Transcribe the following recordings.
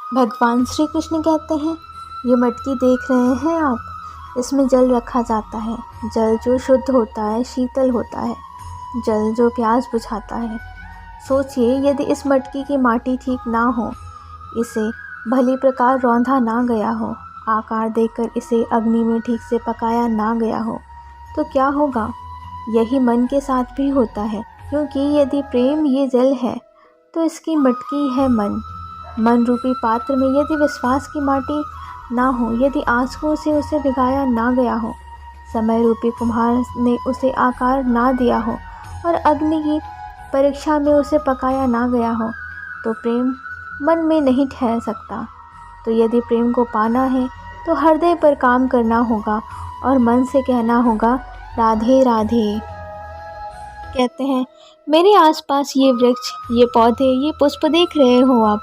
भगवान श्री कृष्ण कहते हैं, ये मटकी देख रहे हैं आप, इसमें जल रखा जाता है। जल जो शुद्ध होता है, शीतल होता है, जल जो प्यास बुझाता है। सोचिए, यदि इस मटकी की माटी ठीक ना हो, इसे भली प्रकार रौंधा ना गया हो, आकार देकर इसे अग्नि में ठीक से पकाया ना गया हो, तो क्या होगा? यही मन के साथ भी होता है, क्योंकि यदि प्रेम ये जल है तो इसकी मटकी है मन। मन रूपी पात्र में यदि विश्वास की माटी ना हो, यदि आंसुओं से उसे भिगाया ना गया हो, समय रूपी कुम्हार ने उसे आकार ना दिया हो और अग्नि की परीक्षा में उसे पकाया ना गया हो, तो प्रेम मन में नहीं ठहर सकता। तो यदि प्रेम को पाना है तो हृदय पर काम करना होगा और मन से कहना होगा, राधे राधे। कहते हैं, मेरे आसपास ये वृक्ष, ये पौधे, ये पुष्प देख रहे हो आप,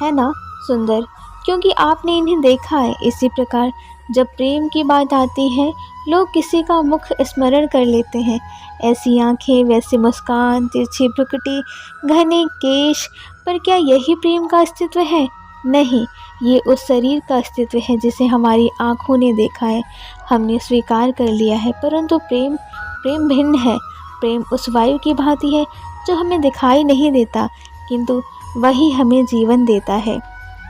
है ना सुंदर, क्योंकि आपने इन्हें देखा है। इसी प्रकार जब प्रेम की बात आती है, लोग किसी का मुख स्मरण कर लेते हैं। ऐसी आंखें, वैसी मुस्कान, तिरछी भ्रुकुटी, घने केश, पर क्या यही प्रेम का अस्तित्व है? नहीं, ये उस शरीर का अस्तित्व है जिसे हमारी आँखों ने देखा है, हमने स्वीकार कर लिया है। परंतु प्रेम भिन्न है। प्रेम उस वायु की भांति है जो हमें दिखाई नहीं देता, किंतु वही हमें जीवन देता है।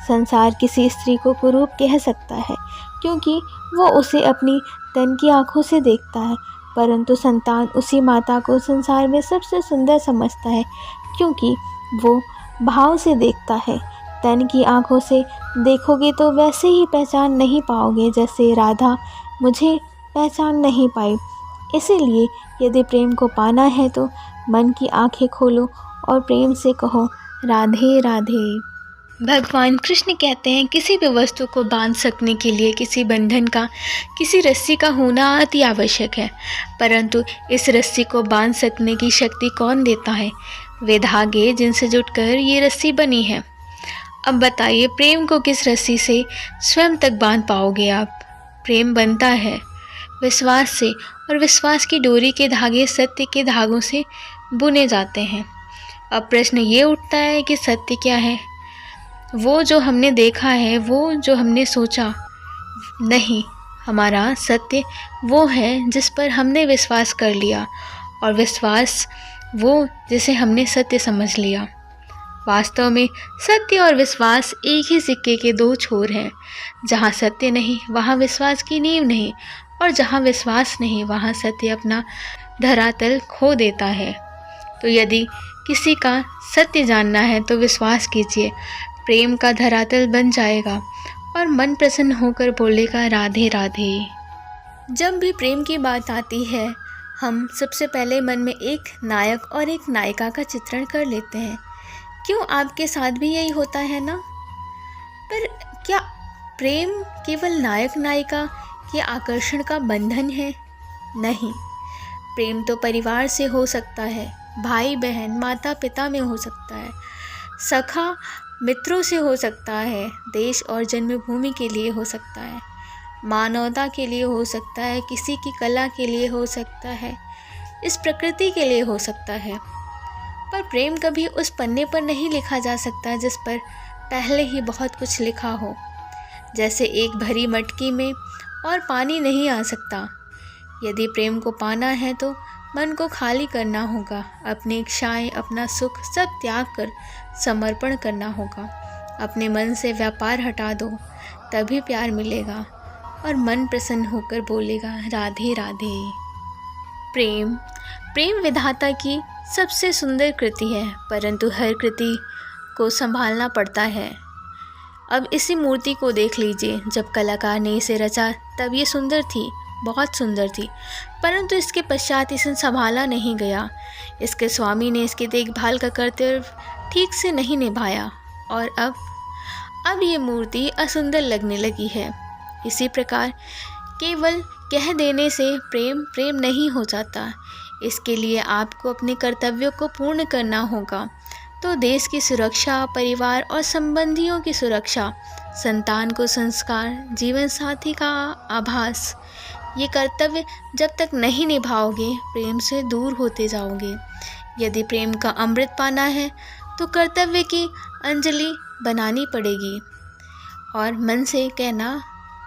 संसार किसी स्त्री को कुरूप कह सकता है, क्योंकि वो उसे अपनी तन की आँखों से देखता है, परंतु संतान उसी माता को संसार में सबसे सुंदर समझता है, क्योंकि वो भाव से देखता है। तन की आँखों से देखोगे तो वैसे ही पहचान नहीं पाओगे जैसे राधा मुझे पहचान नहीं पाई। इसीलिए यदि प्रेम को पाना है तो मन की आंखें खोलो और प्रेम से कहो, राधे राधे। भगवान कृष्ण कहते हैं, किसी भी वस्तु को बांध सकने के लिए किसी बंधन का, किसी रस्सी का होना अति आवश्यक है, परंतु इस रस्सी को बांध सकने की शक्ति कौन देता है? वे धागे जिनसे जुटकर ये रस्सी बनी है। अब बताइए, प्रेम को किस रस्सी से स्वयं तक बांध पाओगे आप? प्रेम बनता है विश्वास से, और विश्वास की डोरी के धागे सत्य के धागों से बुने जाते हैं। अब प्रश्न ये उठता है कि सत्य क्या है? वो जो हमने देखा है, वो जो हमने सोचा नहीं। हमारा सत्य वो है जिस पर हमने विश्वास कर लिया, और विश्वास वो जिसे हमने सत्य समझ लिया। वास्तव में सत्य और विश्वास एक ही सिक्के के दो छोर हैं। जहाँ सत्य नहीं वहाँ विश्वास की नींव नहीं, और जहाँ विश्वास नहीं वहाँ सत्य अपना धरातल खो देता है। तो यदि किसी का सत्य जानना है तो विश्वास कीजिए, प्रेम का धरातल बन जाएगा और मन प्रसन्न होकर बोलेगा, राधे राधे। जब भी प्रेम की बात आती है, हम सबसे पहले मन में एक नायक और एक नायिका का चित्रण कर लेते हैं। क्यों, आपके साथ भी यही होता है ना? पर क्या प्रेम केवल नायक नायिका के आकर्षण का बंधन है? नहीं, प्रेम तो परिवार से हो सकता है, भाई बहन, माता पिता में हो सकता है, सखा मित्रों से हो सकता है, देश और जन्मभूमि के लिए हो सकता है, मानवता के लिए हो सकता है, किसी की कला के लिए हो सकता है, इस प्रकृति के लिए हो सकता है। पर प्रेम कभी उस पन्ने पर नहीं लिखा जा सकता जिस पर पहले ही बहुत कुछ लिखा हो। जैसे एक भरी मटकी में और पानी नहीं आ सकता। यदि प्रेम को पाना है तो मन को खाली करना होगा, अपनी इच्छाएं, अपना सुख सब त्याग कर समर्पण करना होगा। अपने मन से व्यापार हटा दो, तभी प्यार मिलेगा और मन प्रसन्न होकर बोलेगा, राधे राधे। प्रेम विधाता की सबसे सुंदर कृति है, परंतु हर कृति को संभालना पड़ता है। अब इसी मूर्ति को देख लीजिए, जब कलाकार ने इसे रचा तब ये सुंदर थी, बहुत सुंदर थी, परंतु इसके पश्चात इसे संभाला नहीं गया। इसके स्वामी ने इसकी देखभाल का कर्तव्य ठीक से नहीं निभाया और अब ये मूर्ति असुंदर लगने लगी है। इसी प्रकार केवल कह देने से प्रेम नहीं हो जाता। इसके लिए आपको अपने कर्तव्यों को पूर्ण करना होगा। तो देश की सुरक्षा, परिवार और संबंधियों की सुरक्षा, संतान को संस्कार, जीवन साथी का आभास, ये कर्तव्य जब तक नहीं निभाओगे प्रेम से दूर होते जाओगे। यदि प्रेम का अमृत पाना है तो कर्तव्य की अंजलि बनानी पड़ेगी। और मन से कहना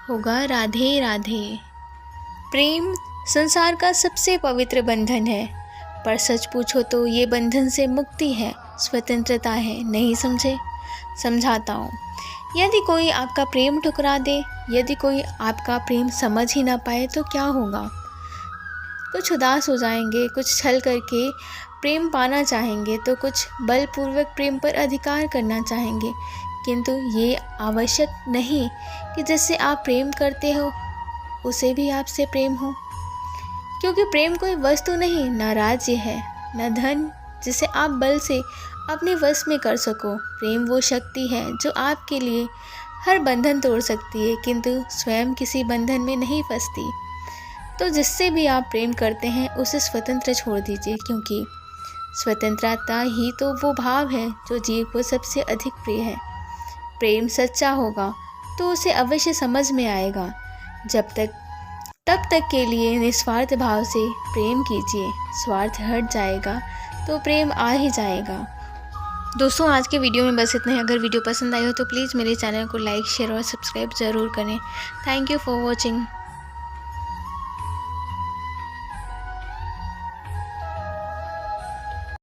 होगा राधे राधे। प्रेम संसार का सबसे पवित्र बंधन है, पर सच पूछो तो ये बंधन से मुक्ति है, स्वतंत्रता है। नहीं समझे? समझाता हूँ। यदि कोई आपका प्रेम ठुकरा दे, यदि कोई आपका प्रेम समझ ही ना पाए तो क्या होगा? कुछ उदास हो जाएंगे, कुछ छल करके प्रेम पाना चाहेंगे, तो कुछ बलपूर्वक प्रेम पर अधिकार करना चाहेंगे। किंतु ये आवश्यक नहीं कि जिससे आप प्रेम करते हो उसे भी आपसे प्रेम हो, क्योंकि प्रेम कोई वस्तु नहीं, न राज्य है, न धन जिसे आप बल से अपने वश में कर सको। प्रेम वो शक्ति है जो आपके लिए हर बंधन तोड़ सकती है, किंतु स्वयं किसी बंधन में नहीं फंसती। तो जिससे भी आप प्रेम करते हैं उसे स्वतंत्र छोड़ दीजिए, क्योंकि स्वतंत्रता ही तो वो भाव है जो जीव को सबसे अधिक प्रिय है। प्रेम सच्चा होगा तो उसे अवश्य समझ में आएगा। तब तक के लिए निस्वार्थ भाव से प्रेम कीजिए। स्वार्थ हट जाएगा तो प्रेम आ ही जाएगा। दोस्तों, आज के वीडियो में बस इतना ही। अगर वीडियो पसंद आई हो तो प्लीज़ मेरे चैनल को लाइक, शेयर और सब्सक्राइब ज़रूर करें। Thank you for watching.